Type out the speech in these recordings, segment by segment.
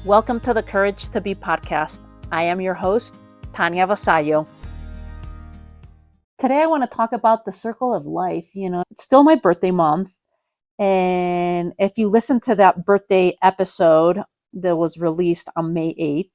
Welcome to the Courage to Be podcast. I am your host, Tania Vasallo. Today I want to talk about the circle of life. It's still my birthday month. And if you listen to that birthday episode that was released on May 8th,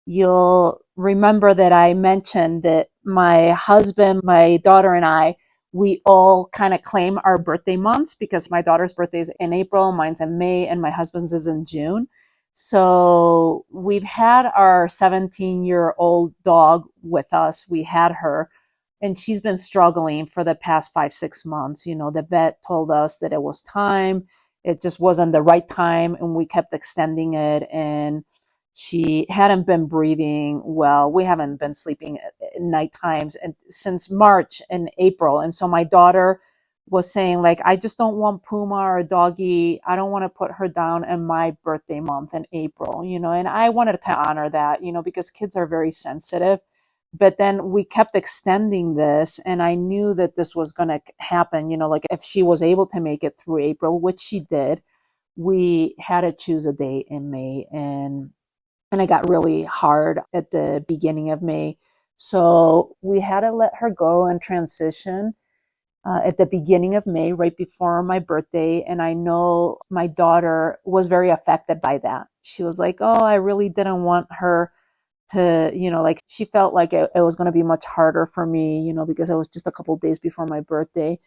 you'll remember that I mentioned that my husband, my daughter, and I, we all kind of claim our birthday months because my daughter's birthday is in April, mine's in May, and my husband's is in June. So we've had our 17-year-old dog with us. We had her, and she's been struggling for the past 5-6 months. The vet told us that it was time. It just wasn't the right time, and we kept extending it. And she hadn't been breathing well. We haven't been sleeping at night times and since March and April. And so my daughter was saying, like, I just don't want Puma or Doggy. I don't want to put her down in my birthday month in April, and I wanted to honor that, because kids are very sensitive. But then we kept extending this, and I knew that this was going to happen, like if she was able to make it through April, which she did, we had to choose a date in May. And it got really hard at the beginning of May. So we had to let her go and transition at the beginning of May, right before my birthday. And I know my daughter was very affected by that. She was like, oh, I really didn't want her to, like she felt like it was going to be much harder for me, because it was just a couple of days before my birthday.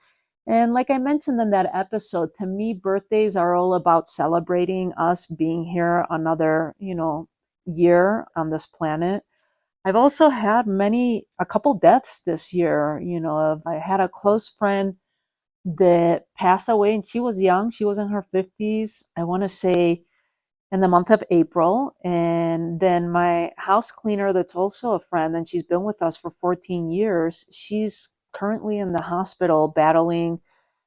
And like I mentioned in that episode, to me, birthdays are all about celebrating us being here another, year on this planet. I've also had a couple deaths this year. I had a close friend that passed away, and she was young. She was in her 50s, I want to say in the month of April. And then my house cleaner, that's also a friend, and she's been with us for 14 years. She's currently in the hospital battling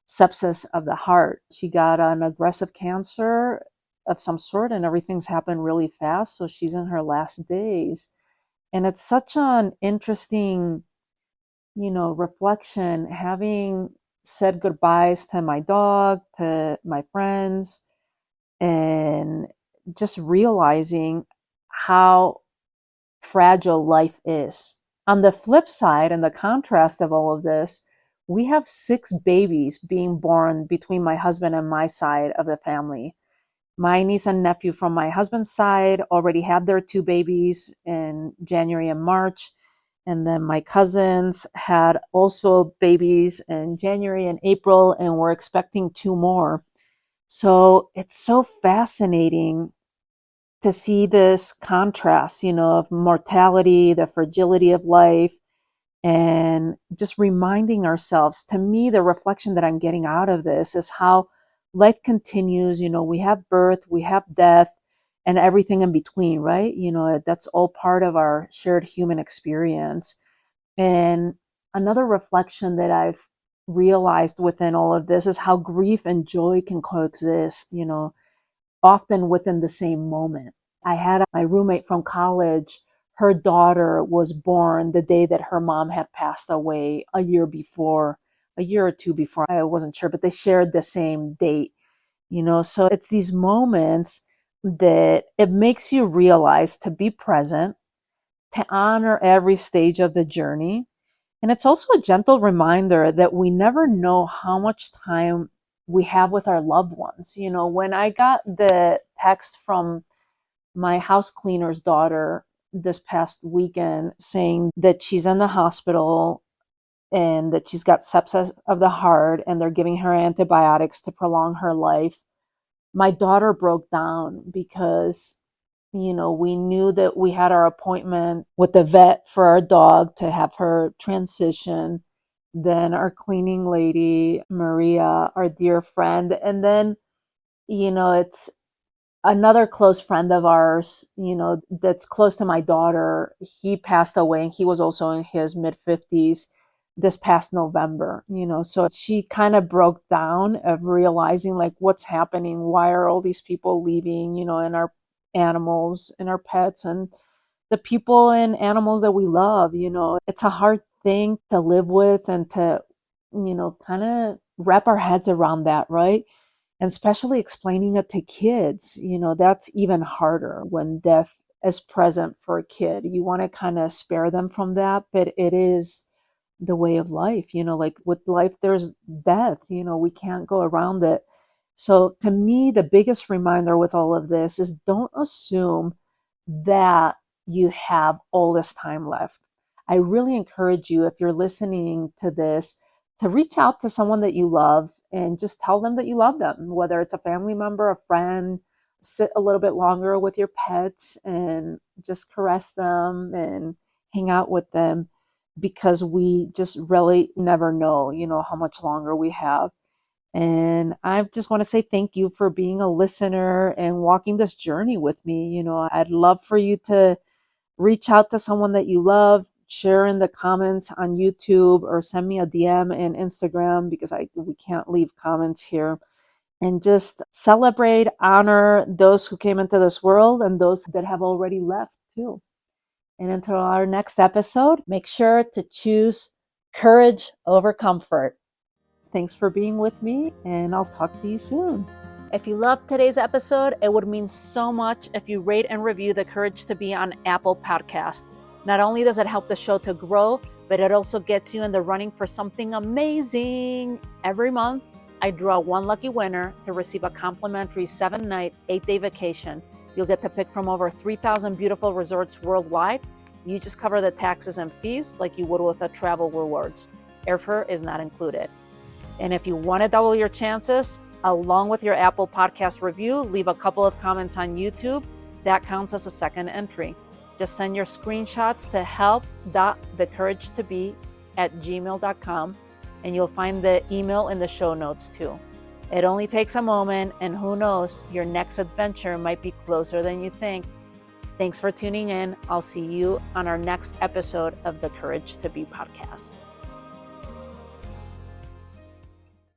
sepsis of the heart. She got an aggressive cancer of some sort, and everything's happened really fast. So she's in her last days. And it's such an interesting, reflection, having said goodbyes to my dog, to my friends, and just realizing how fragile life is. On the flip side, and the contrast of all of this, we have 6 babies being born between my husband and my side of the family. My niece and nephew from my husband's side already had their 2 babies in January and March. And then my cousins had also babies in January and April, and we're expecting 2 more. So it's so fascinating to see this contrast, of mortality, the fragility of life, and just reminding ourselves. To me, the reflection that I'm getting out of this is how life continues. We have birth, we have death, and everything in between, right? That's all part of our shared human experience. And another reflection that I've realized within all of this is how grief and joy can coexist, often within the same moment. I had my roommate from college. Her daughter was born the day that her mom had passed away a year or 2 before. I wasn't sure, but they shared the same date, so it's these moments that it makes you realize to be present, to honor every stage of the journey. And it's also a gentle reminder that we never know how much time we have with our loved ones. When I got the text from my house cleaner's daughter this past weekend saying that she's in the hospital and that she's got sepsis of the heart and they're giving her antibiotics to prolong her life, my daughter broke down because, we knew that we had our appointment with the vet for our dog to have her transition. Then our cleaning lady, Maria, our dear friend. And then, it's another close friend of ours, that's close to my daughter. He passed away, and he was also in his mid-50s this past November, so she kind of broke down of realizing, like, what's happening? Why are all these people leaving, and our animals and our pets and the people and animals that we love? It's a hard thing to live with and to, kind of wrap our heads around that, right? And especially explaining it to kids, that's even harder when death is present for a kid. You want to kind of spare them from that, but it is the way of life. Like with life, there's death, we can't go around it. So to me, the biggest reminder with all of this is don't assume that you have all this time left. I really encourage you, if you're listening to this, to reach out to someone that you love and just tell them that you love them, whether it's a family member, a friend. Sit a little bit longer with your pets and just caress them and hang out with them, because we just really never know, how much longer we have. And I just want to say thank you for being a listener and walking this journey with me. I'd love for you to reach out to someone that you love, share in the comments on YouTube, or send me a DM in Instagram, because we can't leave comments here. And just celebrate, honor those who came into this world and those that have already left too. And until our next episode, make sure to choose courage over comfort. Thanks for being with me, and I'll talk to you soon. If you loved today's episode, it would mean so much if you rate and review The Courage to Be on Apple Podcast. Not only does it help the show to grow, but it also gets you in the running for something amazing. Every month, I draw one lucky winner to receive a complimentary 7-night, 8-day vacation. You'll get to pick from over 3,000 beautiful resorts worldwide. You just cover the taxes and fees like you would with a travel rewards. Airfare is not included. And if you want to double your chances, along with your Apple Podcast review, leave a couple of comments on YouTube. That counts as a second entry. Just send your screenshots to help.thecouragetobe@gmail.com, and you'll find the email in the show notes too. It only takes a moment, and who knows, your next adventure might be closer than you think. Thanks for tuning in. I'll see you on our next episode of the Courage to Be podcast.